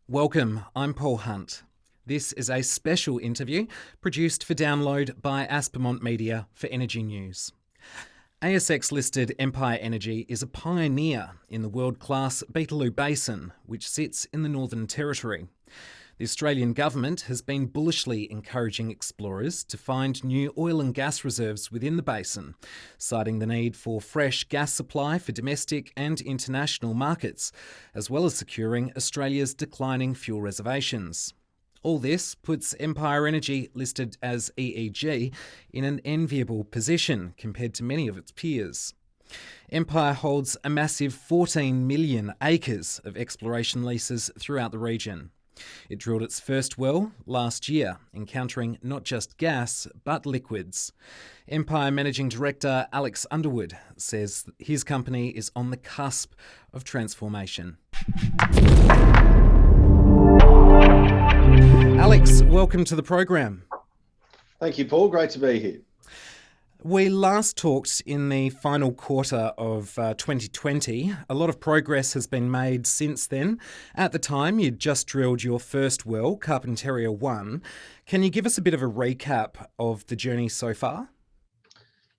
Welcome, I'm Paul Hunt. This is a special interview produced for download by Aspermont Media for Energy News. ASX-listed Empire Energy is a pioneer in the world-class Beetaloo Basin, which sits in the Northern Territory. The Australian government has been bullishly encouraging explorers to find new oil and gas reserves within the basin, citing the need for fresh gas supply for domestic and international markets, as well as securing Australia's declining fuel reservations. All this puts Empire Energy, listed as EEG, in an enviable position compared to many of its peers. Empire holds a massive 14 million acres of exploration leases throughout the region. It drilled its first well last year, encountering not just gas, but liquids. Empire Managing Director Alex Underwood says his company is on the cusp of transformation. Alex, welcome to the program. Thank you, Paul. Great to be here. We last talked in the final quarter of 2020. A lot of progress has been made since then. At the time, you'd just drilled your first well, Carpentaria 1. Can you give us a bit of a recap of the journey so far?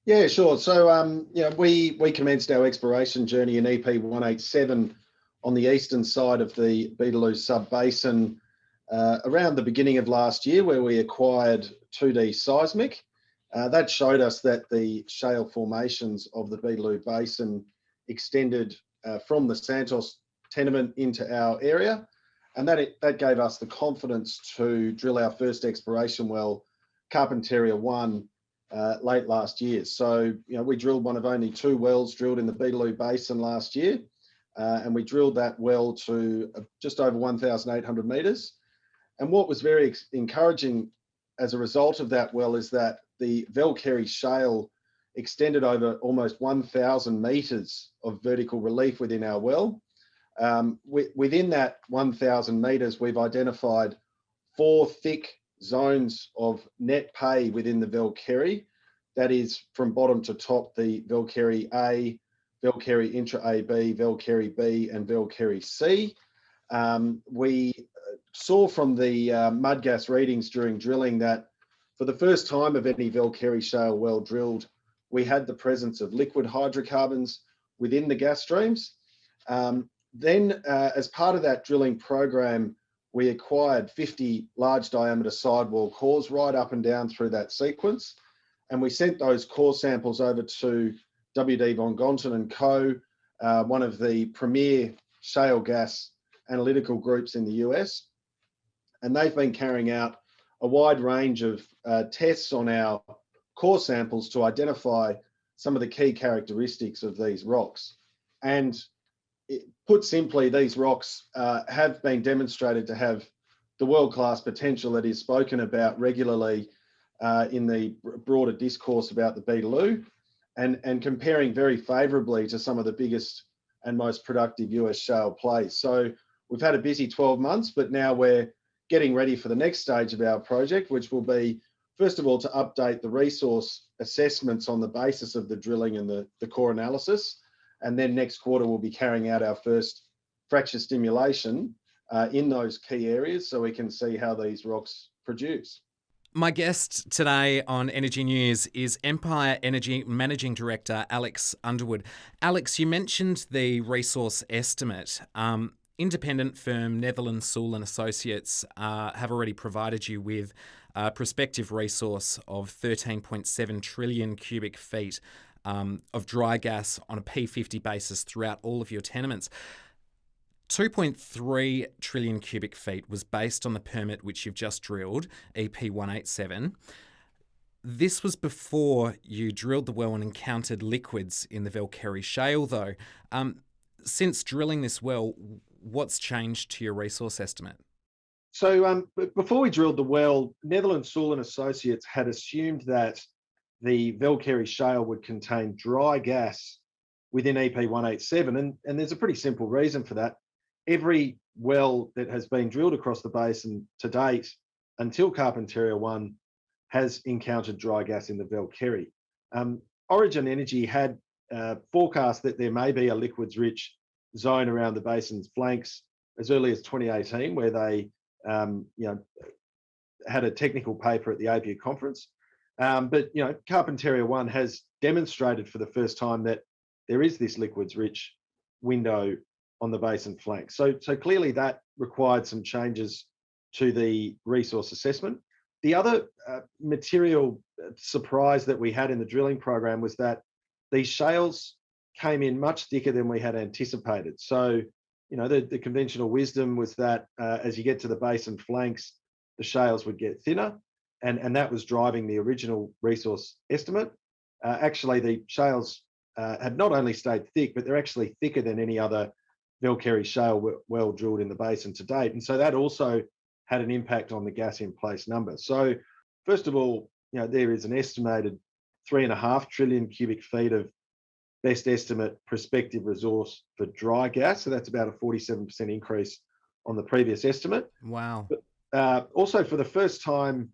Yeah, sure. So, we commenced our exploration journey in EP 187 on the eastern side of the Beetaloo sub-basin around the beginning of last year, where we acquired 2D seismic. That showed us that the shale formations of the Beetaloo Basin extended from the Santos tenement into our area, and that gave us the confidence to drill our first exploration well, Carpentaria 1, late last year. So, we drilled one of only two wells drilled in the Beetaloo Basin last year, and we drilled that well to just over 1,800 metres. And what was very encouraging as a result of that well is that the Velkerri Shale extended over almost 1,000 metres of vertical relief within our well. Within that 1,000 metres, we've identified four thick zones of net pay within the Velkerri. That is, from bottom to top, the Velkerri A, Velkerri Intra-AB, Velkerri B and Velkerri C. We saw from the mud gas readings during drilling that for the first time of any Velkerri Shale well drilled, we had the presence of liquid hydrocarbons within the gas streams. Then, as part of that drilling program, we acquired 50 large diameter sidewall cores right up and down through that sequence. And we sent those core samples over to W.D. Von Gonten and Co., one of the premier shale gas analytical groups in the US. And they've been carrying out a wide range of tests on our core samples to identify some of the key characteristics of these rocks. And put simply, these rocks have been demonstrated to have the world-class potential that is spoken about regularly in the broader discourse about the Beetaloo, and comparing very favourably to some of the biggest and most productive US shale plays. So we've had a busy 12 months, but now we're getting ready for the next stage of our project, which will be, first of all, to update the resource assessments on the basis of the drilling and the core analysis. And then next quarter, we'll be carrying out our first fracture stimulation in those key areas so we can see how these rocks produce. My guest today on Energy News is Empire Energy Managing Director Alex Underwood. Alex, you mentioned the resource estimate. Independent firm Netherlands Sewell and Associates have already provided you with a prospective resource of 13.7 trillion cubic feet of dry gas on a P50 basis throughout all of your tenements. 2.3 trillion cubic feet was based on the permit which you've just drilled, EP 187. This was before you drilled the well and encountered liquids in the Velkerri Shale, though. Since drilling this well, what's changed to your resource estimate? So before we drilled the well, Netherlands Sewell and Associates had assumed that the Velkerri Shale would contain dry gas within EP 187, and there's a pretty simple reason for that. Every well that has been drilled across the basin to date until Carpentaria 1 has encountered dry gas in the Velkerri. Origin Energy had forecast that there may be a liquids-rich zone around the basin's flanks as early as 2018, where they had a technical paper at the APU conference. But Carpentaria 1 has demonstrated for the first time that there is this liquids-rich window on the basin flank. So clearly that required some changes to the resource assessment. The other material surprise that we had in the drilling program was that these shales came in much thicker than we had anticipated. So, the conventional wisdom was that as you get to the basin flanks, the shales would get thinner, and that was driving the original resource estimate. Actually, the shales had not only stayed thick, but they're actually thicker than any other Velkerri Shale well drilled in the basin to date. And so that also had an impact on the gas in place number. So first of all, there is an estimated 3.5 trillion cubic feet of best estimate prospective resource for dry gas. So that's about a 47% increase on the previous estimate. Wow. But also for the first time,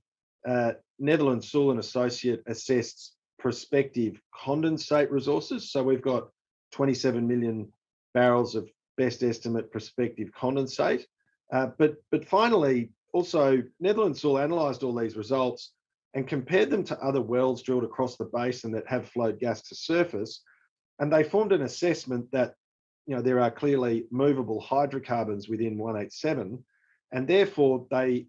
Netherlands Sewell and Associate assessed prospective condensate resources. So we've got 27 million barrels of best estimate prospective condensate. But finally, also Netherlands Sewell analysed all these results and compared them to other wells drilled across the basin that have flowed gas to surface. And they formed an assessment that there are clearly movable hydrocarbons within 187, and therefore they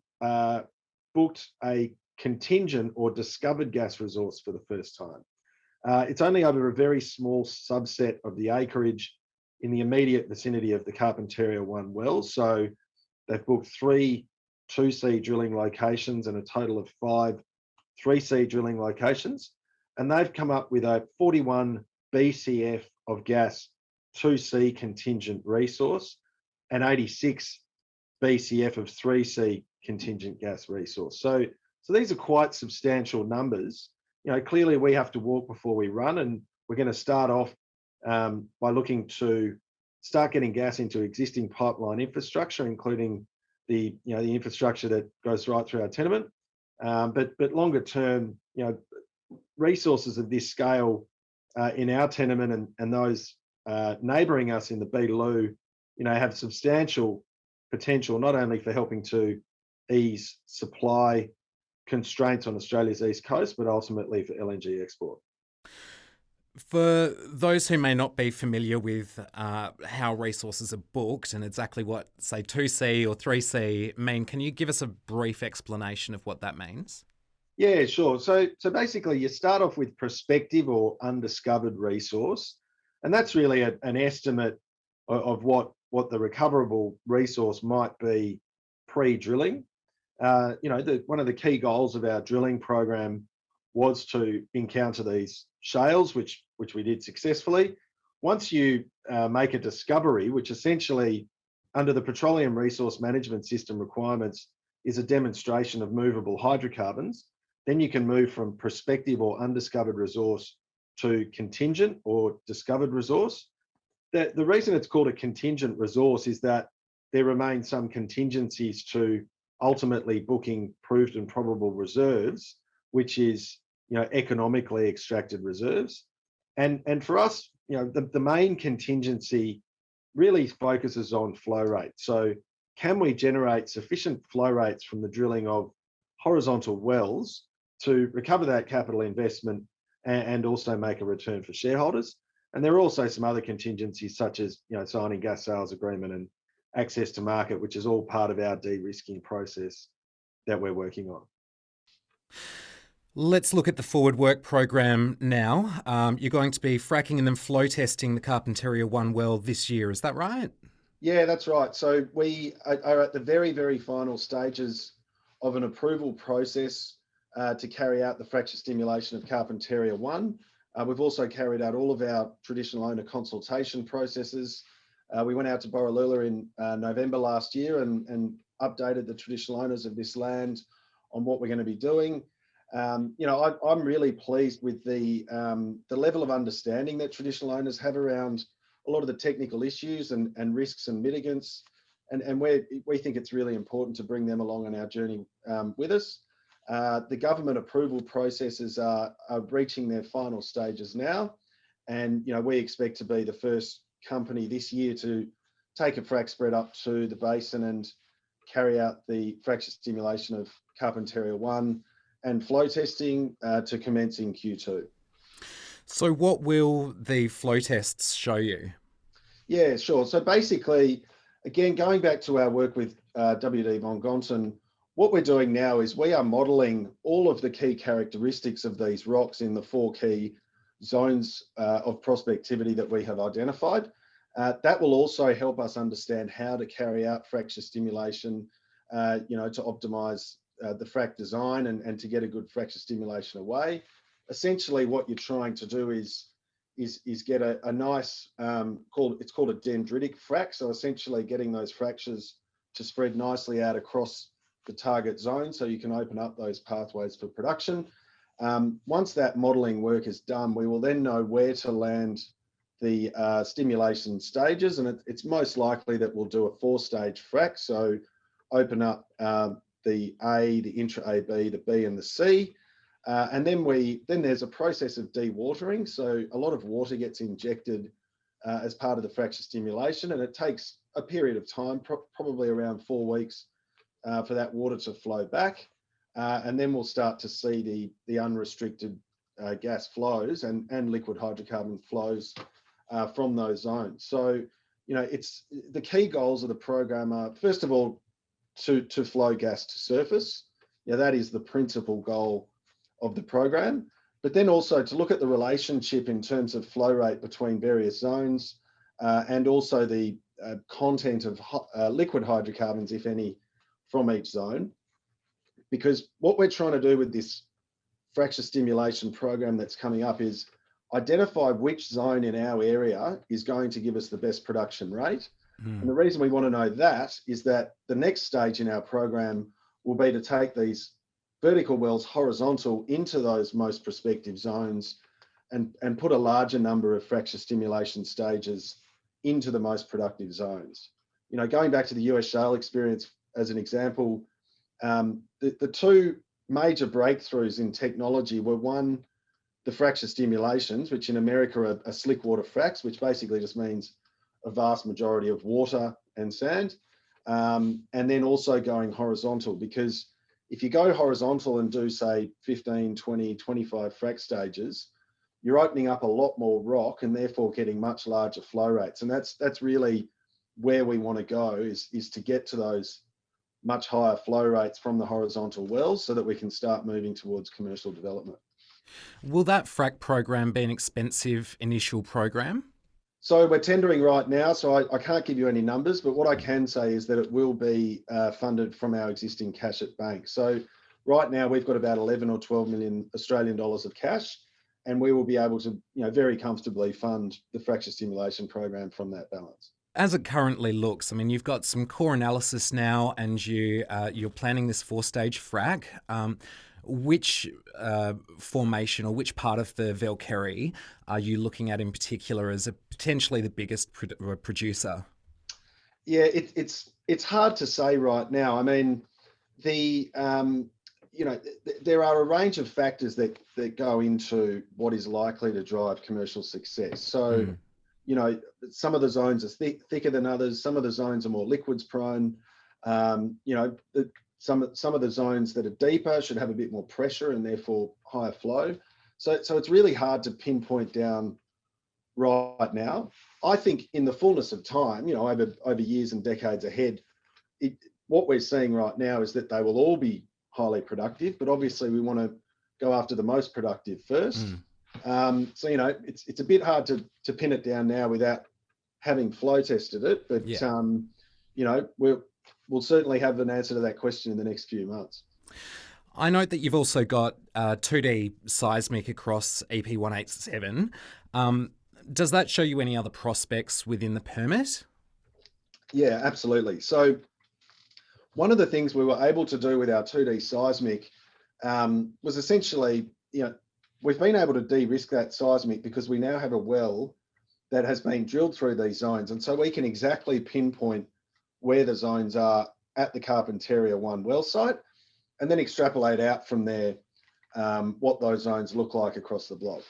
booked a contingent or discovered gas resource for the first time. It's only over a very small subset of the acreage in the immediate vicinity of the Carpentaria 1 wells. So they've booked 3 2C drilling locations and a total of 5 3C drilling locations. And they've come up with a 41 BCF of gas 2C contingent resource and 86 BCF of 3C contingent gas resource. So these are quite substantial numbers. Clearly we have to walk before we run, and we're going to start off by looking to start getting gas into existing pipeline infrastructure, including the infrastructure that goes right through our tenement. But longer term, resources of this scale in our tenement and those neighbouring us in the Beetaloo, have substantial potential not only for helping to ease supply constraints on Australia's east coast, but ultimately for LNG export. For those who may not be familiar with how resources are booked and exactly what, say, 2C or 3C mean, can you give us a brief explanation of what that means? Yeah, sure. So basically you start off with prospective or undiscovered resource, and that's really an estimate of what the recoverable resource might be pre-drilling. One of the key goals of our drilling program was to encounter these shales, which we did successfully. Once you make a discovery, which essentially under the Petroleum Resource Management System requirements is a demonstration of movable hydrocarbons, then you can move from prospective or undiscovered resource to contingent or discovered resource. The reason it's called a contingent resource is that there remain some contingencies to ultimately booking proved and probable reserves, which is economically extracted reserves. And for us, the main contingency really focuses on flow rate. So can we generate sufficient flow rates from the drilling of horizontal wells to recover that capital investment and also make a return for shareholders? And there are also some other contingencies such as signing gas sales agreement and access to market, which is all part of our de-risking process that we're working on. Let's look at the forward work program now. You're going to be fracking and then flow testing the Carpentaria 1 well this year, is that right? Yeah, that's right. So we are at the very, very final stages of an approval process to carry out the fracture stimulation of Carpentaria 1. We've also carried out all of our traditional owner consultation processes. We went out to Borroloola in November last year and updated the traditional owners of this land on what we're going to be doing. I'm really pleased with the level of understanding that traditional owners have around a lot of the technical issues and risks and mitigants. And we think it's really important to bring them along on our journey with us. The government approval processes are reaching their final stages now. And, we expect to be the first company this year to take a frac spread up to the basin and carry out the fracture stimulation of Carpentaria 1 and flow testing to commence in Q2. So what will the flow tests show you? Yeah, sure. So basically, again, going back to our work with W.D. von Gonten, what we're doing now is we are modelling all of the key characteristics of these rocks in the 4 key zones of prospectivity that we have identified. That will also help us understand how to carry out fracture stimulation, to optimise the frac design and to get a good fracture stimulation away. Essentially, what you're trying to do is get a nice it's called a dendritic frac. So essentially, getting those fractures to spread nicely out across the target zone, so you can open up those pathways for production. Once that modelling work is done, we will then know where to land the stimulation stages, and it's most likely that we'll do a 4-stage frac. So open up the A, the intra-AB, the B, and the C. And then there's a process of dewatering. So a lot of water gets injected as part of the fracture stimulation, and it takes a period of time, probably around 4 weeks, for that water to flow back. And then we'll start to see the unrestricted gas flows and liquid hydrocarbon flows from those zones. So, it's the key goals of the program are, first of all, to flow gas to surface. That is the principal goal of the program, but then also to look at the relationship in terms of flow rate between various zones and also the content of liquid hydrocarbons, if any, from each zone. Because what we're trying to do with this fracture stimulation program that's coming up is identify which zone in our area is going to give us the best production rate. And the reason we want to know that is that the next stage in our program will be to take these vertical wells horizontal into those most prospective zones and put a larger number of fracture stimulation stages into the most productive zones. Going back to the US shale experience as an example, the 2 major breakthroughs in technology were, one, the fracture stimulations, which in America are slick water fracs, which basically just means a vast majority of water and sand, and then also going horizontal, because if you go horizontal and do, say, 15, 20, 25 frac stages, you're opening up a lot more rock and therefore getting much larger flow rates. And that's really where we want to go, is to get to those much higher flow rates from the horizontal wells so that we can start moving towards commercial development. Will that frac program be an expensive initial program? So we're tendering right now, so I can't give you any numbers, but what I can say is that it will be funded from our existing cash at bank. So right now we've got about 11 or 12 million Australian dollars of cash, and we will be able to, very comfortably fund the fracture stimulation program from that balance. As it currently looks, I mean, you've got some core analysis now, and you're planning this 4-stage frac. Which formation or which part of the Velkerri are you looking at in particular as potentially the biggest producer? Yeah, it's hard to say right now. I mean, there are a range of factors that go into what is likely to drive commercial success. So, some of the zones are thicker than others. Some of the zones are more liquids prone. Some of the zones that are deeper should have a bit more pressure and therefore higher flow. So it's really hard to pinpoint down right now. I think in the fullness of time, over years and decades ahead, what we're seeing right now is that they will all be highly productive, but obviously we want to go after the most productive first. So it's a bit hard to pin it down now without having flow tested it, but we'll certainly have an answer to that question in the next few months. I note that you've also got 2D seismic across EP187. Does that show you any other prospects within the permit? Yeah, absolutely. So one of the things we were able to do with our 2D seismic was essentially, we've been able to de-risk that seismic because we now have a well that has been drilled through these zones. And so we can exactly pinpoint where the zones are at the Carpentaria 1 well site, and then extrapolate out from there what those zones look like across the block.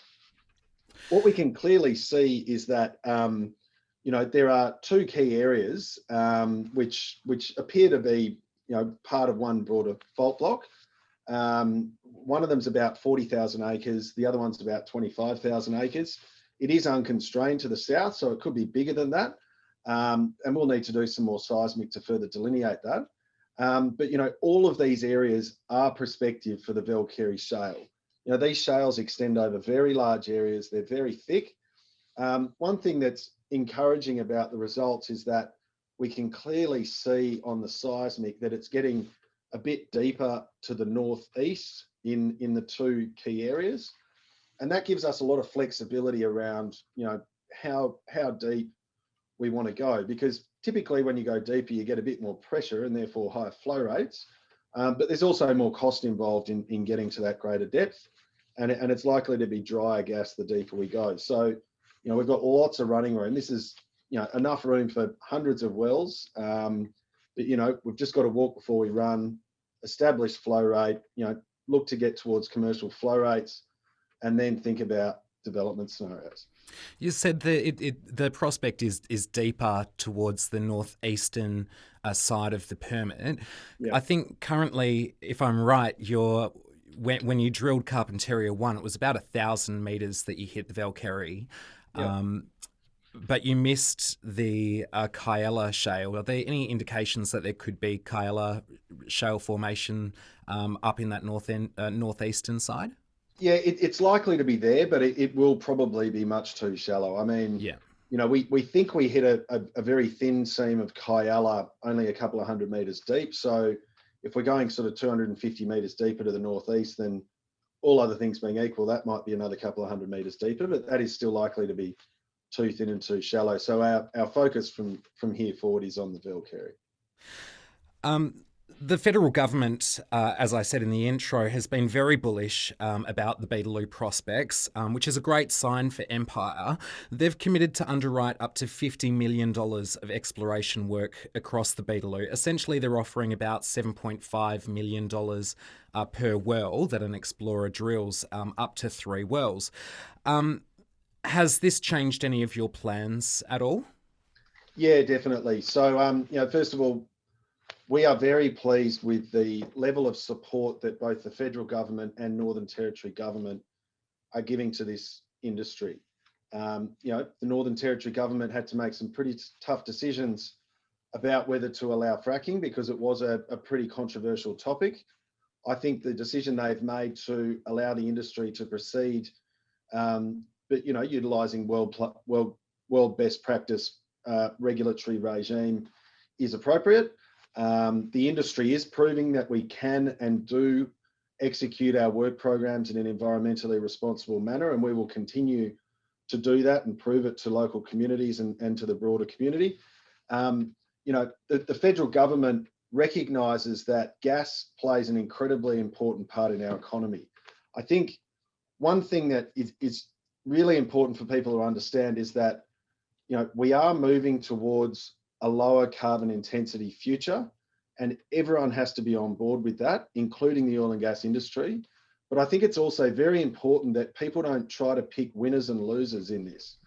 What we can clearly see is that there are two key areas which appear to be part of one broader fault block. One of them's about 40,000 acres. The other one's about 25,000 acres. It is unconstrained to the south, so it could be bigger than that. And we'll need to do some more seismic to further delineate that. But all of these areas are prospective for the Velkerri Shale. These shales extend over very large areas. They're very thick. One thing that's encouraging about the results is that we can clearly see on the seismic that it's getting a bit deeper to the northeast in the two key areas. And that gives us a lot of flexibility around, how deep we want to go, because typically when you go deeper, you get a bit more pressure and therefore higher flow rates. But there's also more cost involved in getting to that greater depth. And it's likely to be drier gas the deeper we go. So, we've got lots of running room. This is, enough room for hundreds of wells. But, we've just got to walk before we run, establish flow rate, look to get towards commercial flow rates, and then think about development scenarios. You said that the prospect is deeper towards the northeastern side of the permit. Yeah. I think currently, if I'm right, when you drilled Carpentaria 1, it was about 1,000 metres that you hit the Velkerri. Yeah. But you missed the Kyla shale. Are there any indications that there could be Kyla shale formation up in that northeastern side? Yeah, it's likely to be there, but it will probably be much too shallow. I mean, yeah. We think we hit a very thin seam of Kyla only a couple of 100 metres deep. So if we're going sort of 250 metres deeper to the northeast, then all other things being equal, that might be another couple of 100 metres deeper, but that is still likely to be too thin and too shallow. So our focus from here forward is on the Velkerri. The federal government, as I said in the intro, has been very bullish about the Beetaloo prospects, which is a great sign for Empire. They've committed to underwrite up to $50 million of exploration work across the Beetaloo. Essentially, they're offering about $7.5 million per well that an explorer drills, up to 3 wells. Has this changed any of your plans at all? Yeah, definitely. So, first of all, we are very pleased with the level of support that both the federal government and Northern Territory government are giving to this industry. The Northern Territory government had to make some pretty tough decisions about whether to allow fracking because it was a pretty controversial topic. I think the decision they've made to allow the industry to proceed, but utilising world best practice regulatory regime is appropriate. The industry is proving that we can and do execute our work programs in an environmentally responsible manner, and we will continue to do that and prove it to local communities and to the broader community. The federal government recognises that gas plays an incredibly important part in our economy. I think one thing that is really important for people to understand is that we are moving towards a lower carbon intensity future, and everyone has to be on board with that, including the oil and gas industry. But I think it's also very important that people don't try to pick winners and losers in this.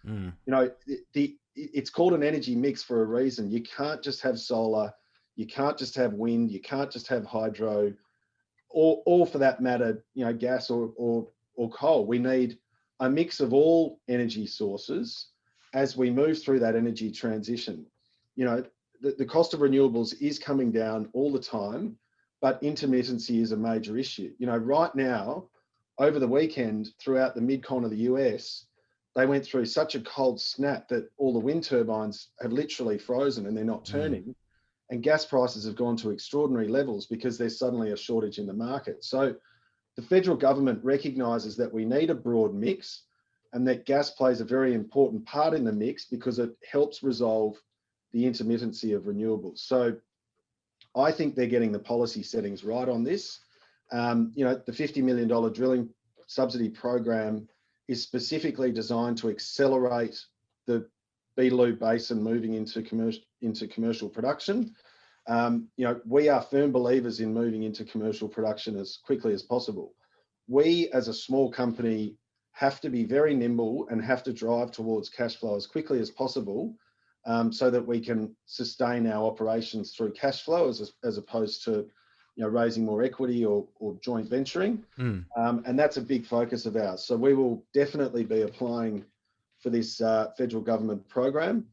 It's called an energy mix for a reason. You can't just have solar, you can't just have wind, you can't just have hydro, or for that matter, gas or coal. We need a mix of all energy sources as we move through that energy transition. The cost of renewables is coming down all the time, but intermittency is a major issue. Right now, over the weekend, throughout the mid-con of the US, they went through such a cold snap that all the wind turbines have literally frozen and they're not turning. And gas prices have gone to extraordinary levels because there's suddenly a shortage in the market. So the federal government recognises that we need a broad mix and that gas plays a very important part in the mix because it helps resolve the intermittency of renewables. So I think they're getting the policy settings right on this. The $50 million drilling subsidy program is specifically designed to accelerate the Beetaloo Basin moving into commercial production. We are firm believers in moving into commercial production as quickly as possible. We, as a small company, have to be very nimble and have to drive towards cash flow as quickly as possible. so that we can sustain our operations through cash flow as opposed to raising more equity or joint venturing. And that's a big focus of ours. So we will definitely be applying for this federal government program.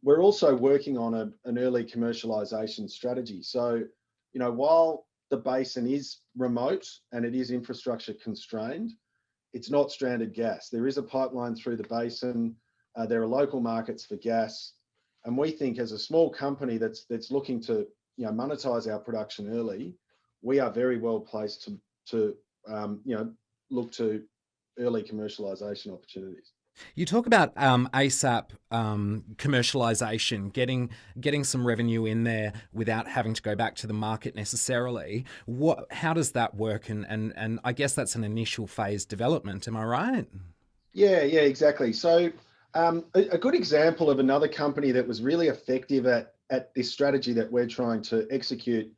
We're also working on an early commercialisation strategy. So, while the basin is remote and it is infrastructure constrained, it's not stranded gas. There is a pipeline through the basin. There are local markets for gas. And we think as a small company that's looking to monetize our production early, we are very well placed to look to early commercialisation opportunities. You talk about ASAP commercialisation, getting some revenue in there without having to go back to the market necessarily. How does that work? And I guess that's an initial phase development. Am I right? Yeah, exactly. So a good example of another company that was really effective at this strategy that we're trying to execute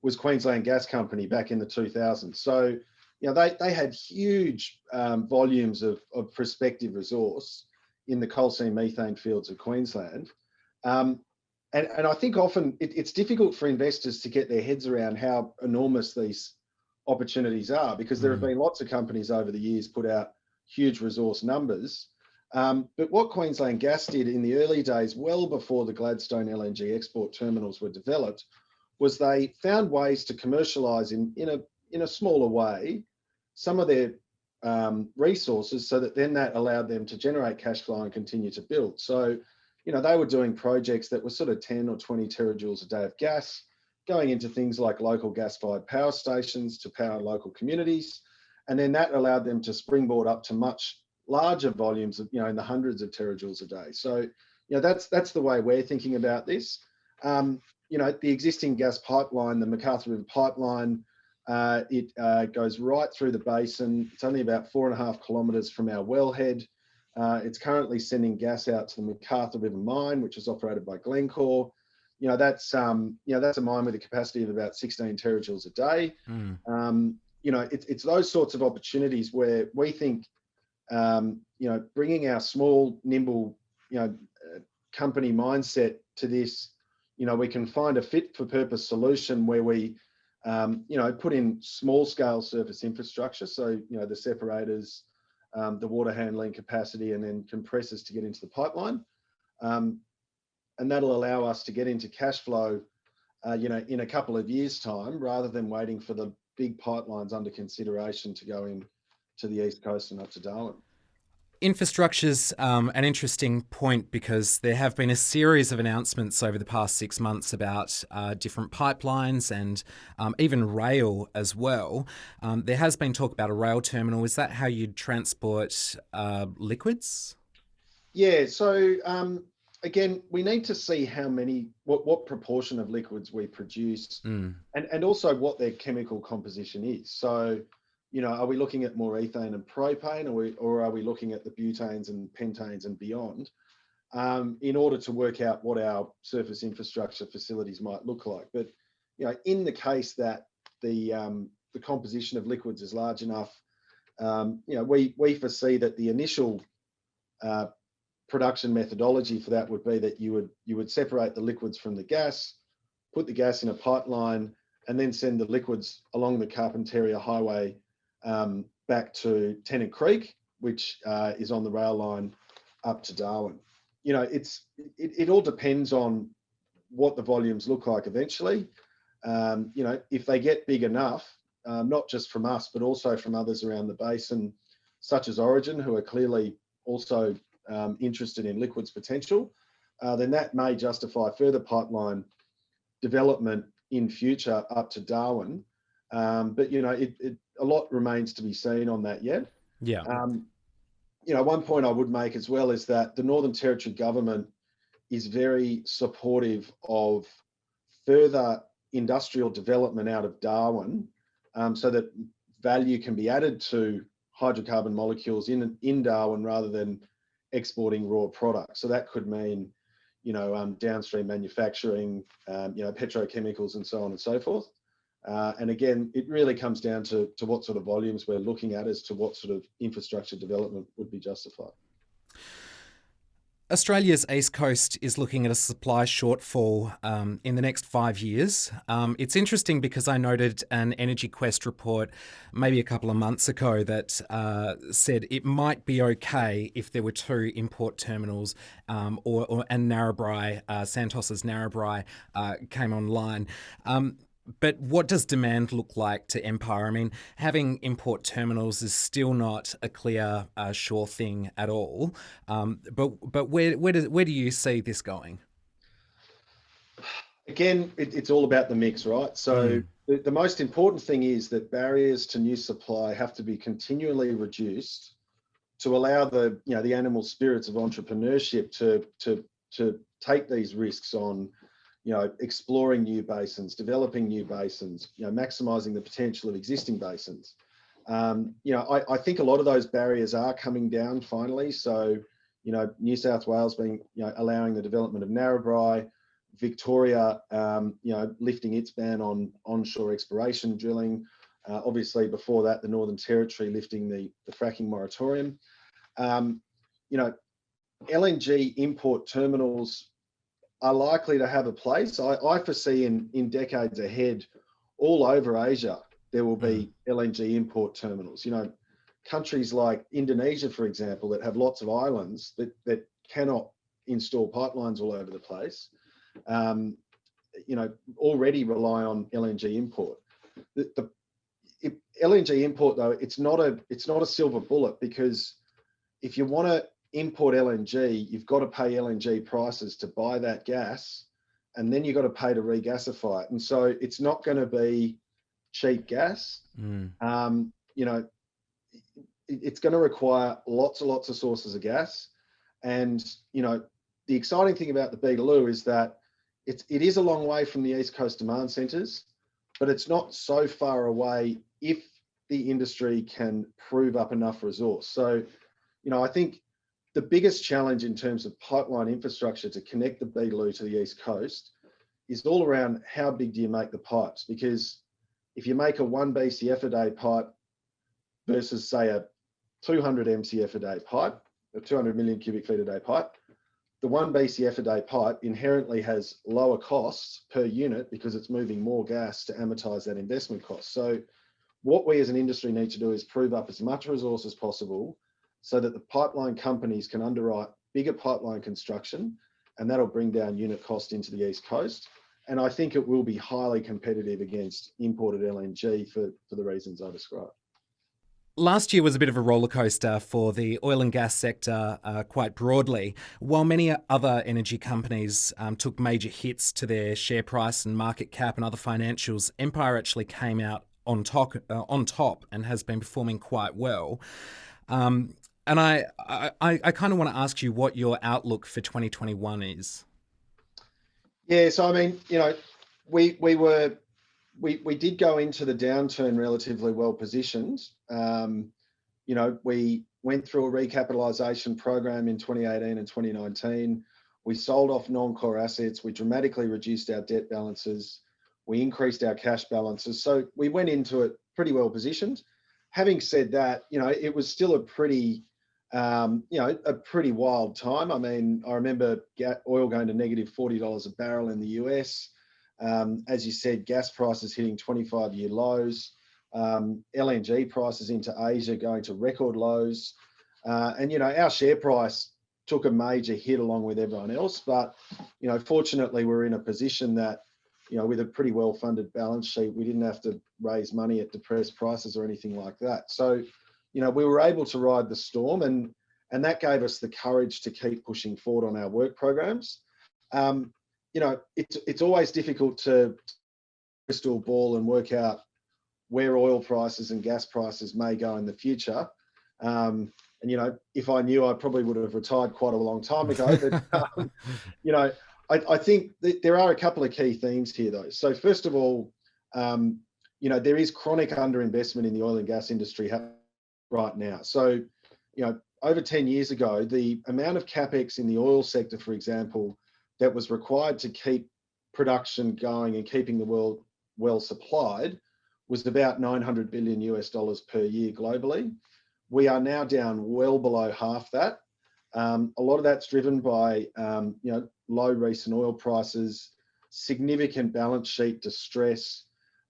was Queensland Gas Company back in the 2000s. So they had huge volumes of prospective resource in the coal seam methane fields of Queensland. And I think often it's difficult for investors to get their heads around how enormous these opportunities are, because there have been lots of companies over the years put out huge resource numbers. But what Queensland Gas did in the early days, well before the Gladstone LNG export terminals were developed, was they found ways to commercialise in a smaller way some of their resources, so that then that allowed them to generate cash flow and continue to build. So, they were doing projects that were sort of 10 or 20 terajoules a day of gas, going into things like local gas-fired power stations to power local communities. And then that allowed them to springboard up to much larger volumes of, in the hundreds of terajoules a day. So, that's the way we're thinking about this. The existing gas pipeline, the McArthur River pipeline, it goes right through the basin. It's only about 4.5 kilometres from our wellhead. It's currently sending gas out to the McArthur River mine, which is operated by Glencore. That's a mine with a capacity of about 16 terajoules a day. It's those sorts of opportunities where we think, bringing our small, nimble, company mindset to this, we can find a fit for purpose solution where we, put in small scale surface infrastructure. So, the separators, the water handling capacity, and then compressors to get into the pipeline. And that'll allow us to get into cash flow, in a couple of years' time, rather than waiting for the big pipelines under consideration to go in to the East Coast and up to Darwin. Infrastructure's an interesting point, because there have been a series of announcements over the past 6 months about different pipelines and even rail as well. There has been talk about a rail terminal. Is that how you'd transport liquids? Yeah, so again, we need to see what proportion of liquids we produce, and also what their chemical composition is. So, are we looking at more ethane and propane, or are we looking at the butanes and pentanes and beyond, in order to work out what our surface infrastructure facilities might look like? But, in the case that the composition of liquids is large enough, we foresee that the initial production methodology for that would be that you would separate the liquids from the gas, put the gas in a pipeline, and then send the liquids along the Carpentaria Highway back to Tennant Creek, which is on the rail line up to Darwin. It all depends on what the volumes look like eventually. If they get big enough, not just from us, but also from others around the basin, such as Origin, who are clearly also interested in liquids potential, then that may justify further pipeline development in future up to Darwin. But a lot remains to be seen on that yet. Yeah. One point I would make as well is that the Northern Territory government is very supportive of further industrial development out of Darwin, so that value can be added to hydrocarbon molecules in Darwin rather than exporting raw products. So that could mean, downstream manufacturing, petrochemicals and so on and so forth. And again, it really comes down to what sort of volumes we're looking at as to what sort of infrastructure development would be justified. Australia's east coast is looking at a supply shortfall in the next 5 years. It's interesting because I noted an Energy Quest report maybe a couple of months ago that said it might be okay if there were two import terminals and Narrabri, Santos's Narrabri came online. But what does demand look like to Empire? I mean, having import terminals is still not a clear, sure thing at all. But where do you see this going? Again, it's all about the mix, right? So Mm. the most important thing is that barriers to new supply have to be continually reduced to allow the animal spirits of entrepreneurship to take these risks on, exploring new basins, developing new basins, maximising the potential of existing basins. I think a lot of those barriers are coming down finally. So, New South Wales being, allowing the development of Narrabri, Victoria, lifting its ban on onshore exploration drilling. Obviously, before that, the Northern Territory lifting the fracking moratorium. Um, you know, LNG import terminals are likely to have a place. I foresee in decades ahead, all over Asia, there will Mm. be LNG import terminals. Countries like Indonesia, for example, that have lots of islands that cannot install pipelines all over the place, um, already rely on LNG import. The LNG import, though, it's not a silver bullet, because if you want to import LNG, you've got to pay LNG prices to buy that gas, and then you've got to pay to regasify it. And so it's not going to be cheap gas. Mm. Um, you know, it's going to require lots and lots of sources of gas. And, the exciting thing about the Beetaloo is that it is a long way from the East Coast demand centres, but it's not so far away if the industry can prove up enough resource. So, I think the biggest challenge in terms of pipeline infrastructure to connect the Beetaloo to the East Coast is all around how big do you make the pipes? Because if you make a 1 BCF a day pipe versus, say, a 200 MCF a day pipe, a 200 million cubic feet a day pipe, the 1 BCF a day pipe inherently has lower costs per unit because it's moving more gas to amortize that investment cost. So what we as an industry need to do is prove up as much resource as possible so that the pipeline companies can underwrite bigger pipeline construction, and that'll bring down unit cost into the East Coast. And I think it will be highly competitive against imported LNG for the reasons I described. Last year was a bit of a roller coaster for the oil and gas sector quite broadly. While many other energy companies took major hits to their share price and market cap and other financials, Empire actually came out on top and has been performing quite well. And I kind of want to ask you what your outlook for 2021 is. Yeah, so I mean, we did go into the downturn relatively well positioned. We went through a recapitalisation program in 2018 and 2019. We sold off non-core assets. We dramatically reduced our debt balances. We increased our cash balances. So we went into it pretty well positioned. Having said that, it was still a pretty wild time. I mean, I remember oil going to negative $40 a barrel in the US. As you said, gas prices hitting 25-year lows, LNG prices into Asia going to record lows. And our share price took a major hit along with everyone else. But, fortunately, we're in a position that, with a pretty well-funded balance sheet, we didn't have to raise money at depressed prices or anything like that. So, we were able to ride the storm, and that gave us the courage to keep pushing forward on our work programs. It's always difficult to crystal ball and work out where oil prices and gas prices may go in the future. And, if I knew, I probably would have retired quite a long time ago. But, I think that there are a couple of key themes here, though. So first of all, there is chronic underinvestment in the oil and gas industry right now. So, over 10 years ago, the amount of capex in the oil sector, for example, that was required to keep production going and keeping the world well supplied was about $900 billion per year globally. We are now down well below half that. A lot of that's driven by low recent oil prices, significant balance sheet distress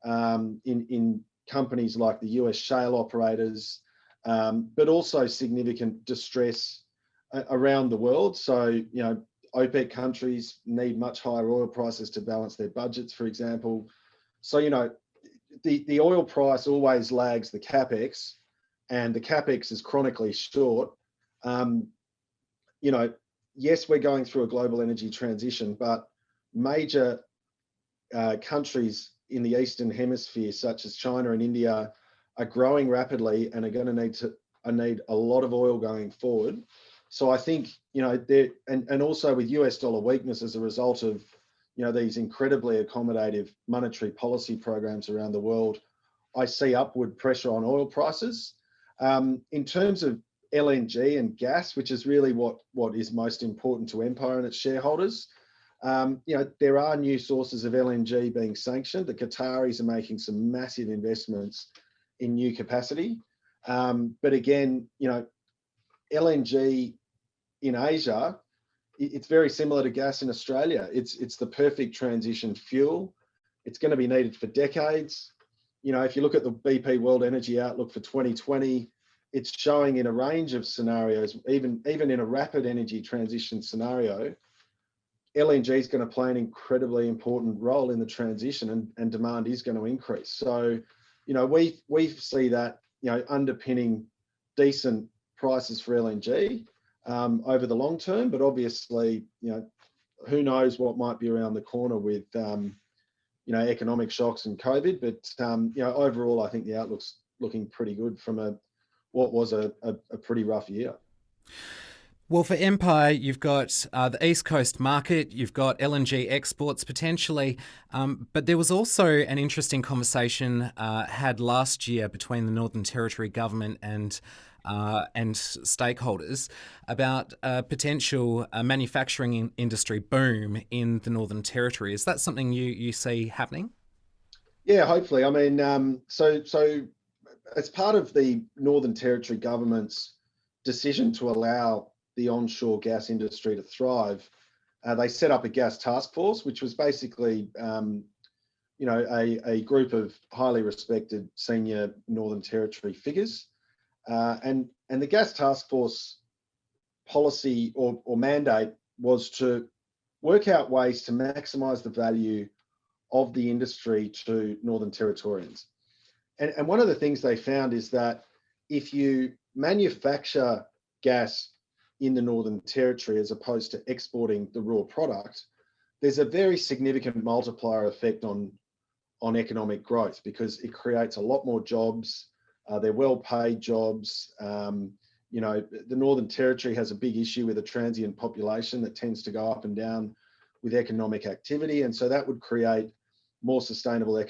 in companies like the US shale operators, but also significant distress around the world. So, OPEC countries need much higher oil prices to balance their budgets, for example. So, the oil price always lags the capex, and the capex is chronically short. Yes, we're going through a global energy transition, but major countries in the Eastern Hemisphere, such as China and India, are growing rapidly and are going to need a lot of oil going forward. So I think, and also with US dollar weakness as a result of, these incredibly accommodative monetary policy programs around the world, I see upward pressure on oil prices. In terms of LNG and gas, which is really what is most important to Empire and its shareholders, there are new sources of LNG being sanctioned. The Qataris are making some massive investments in new capacity. But again, LNG in Asia, it's very similar to gas in Australia. It's the perfect transition fuel. It's going to be needed for decades. If you look at the BP World Energy Outlook for 2020, it's showing in a range of scenarios, even in a rapid energy transition scenario, LNG is going to play an incredibly important role in the transition, and demand is going to increase. So, we see that, underpinning decent prices for LNG over the long term, but obviously, who knows what might be around the corner with, economic shocks and COVID. But, overall, I think the outlook's looking pretty good from what was a pretty rough year. Well, for Empire, you've got the East Coast market, you've got LNG exports potentially, but there was also an interesting conversation had last year between the Northern Territory government and stakeholders about a potential manufacturing industry boom in the Northern Territory. Is that something you see happening? Yeah, hopefully. I mean, so as part of the Northern Territory government's decision to allow the onshore gas industry to thrive, they set up a gas task force, which was basically, a group of highly respected senior Northern Territory figures. And the gas task force policy or mandate was to work out ways to maximise the value of the industry to Northern Territorians. And one of the things they found is that if you manufacture gas in the Northern Territory as opposed to exporting the raw product, there's a very significant multiplier effect on economic growth, because it creates a lot more jobs. They're well-paid jobs. The Northern Territory has a big issue with a transient population that tends to go up and down with economic activity, and so that would create more sustainable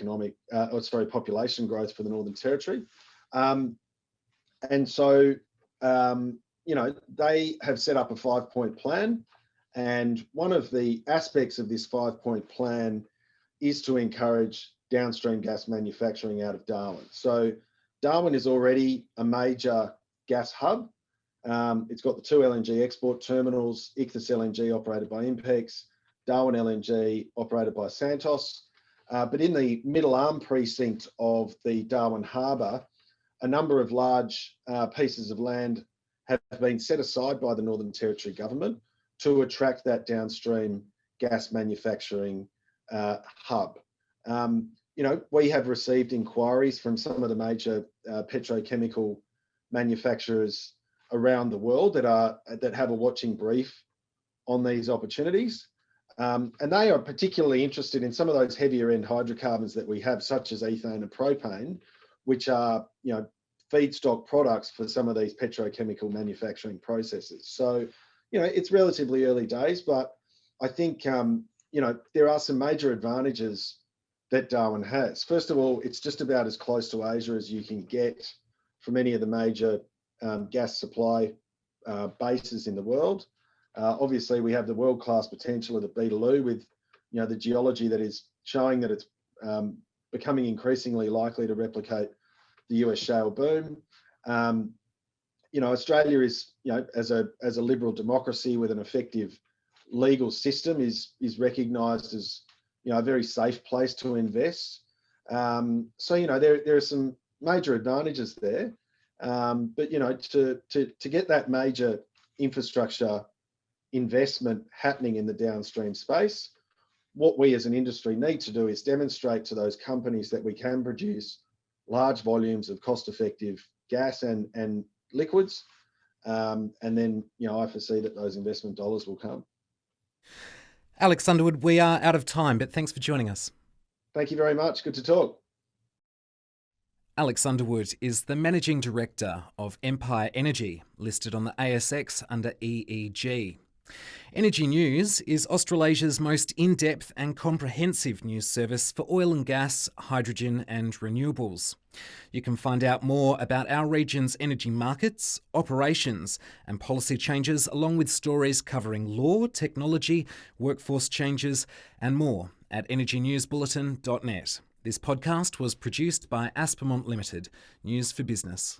population growth for the Northern Territory. And so, they have set up a 5-point plan, and one of the aspects of this 5-point plan is to encourage downstream gas manufacturing out of Darwin. So Darwin is already a major gas hub. It's got the 2 LNG export terminals, Ichthys LNG operated by Impex, Darwin LNG operated by Santos. But in the middle arm precinct of the Darwin Harbour, a number of large pieces of land have been set aside by the Northern Territory government to attract that downstream gas manufacturing hub. We have received inquiries from some of the major petrochemical manufacturers around the world that have a watching brief on these opportunities. And they are particularly interested in some of those heavier end hydrocarbons that we have, such as ethane and propane, which are, feedstock products for some of these petrochemical manufacturing processes. So, it's relatively early days, but I think, there are some major advantages that Darwin has. First of all, it's just about as close to Asia as you can get from any of the major gas supply bases in the world. Obviously, we have the world-class potential of the Beetaloo with, the geology that is showing that it's becoming increasingly likely to replicate the US shale boom. Australia is, as a liberal democracy with an effective legal system, is recognised as, a very safe place to invest. There are some major advantages there. But to get that major infrastructure investment happening in the downstream space, what we as an industry need to do is demonstrate to those companies that we can produce large volumes of cost-effective gas and liquids, and then I foresee that those investment dollars will come. Alex Underwood, we are out of time, but thanks for joining us. Thank you very much. Good to talk. Alex Underwood is the Managing Director of Empire Energy, listed on the ASX under EEG. Energy News is Australasia's most in-depth and comprehensive news service for oil and gas, hydrogen and renewables. You can find out more about our region's energy markets, operations and policy changes, along with stories covering law, technology, workforce changes and more at energynewsbulletin.net. This podcast was produced by Aspermont Limited, News for Business.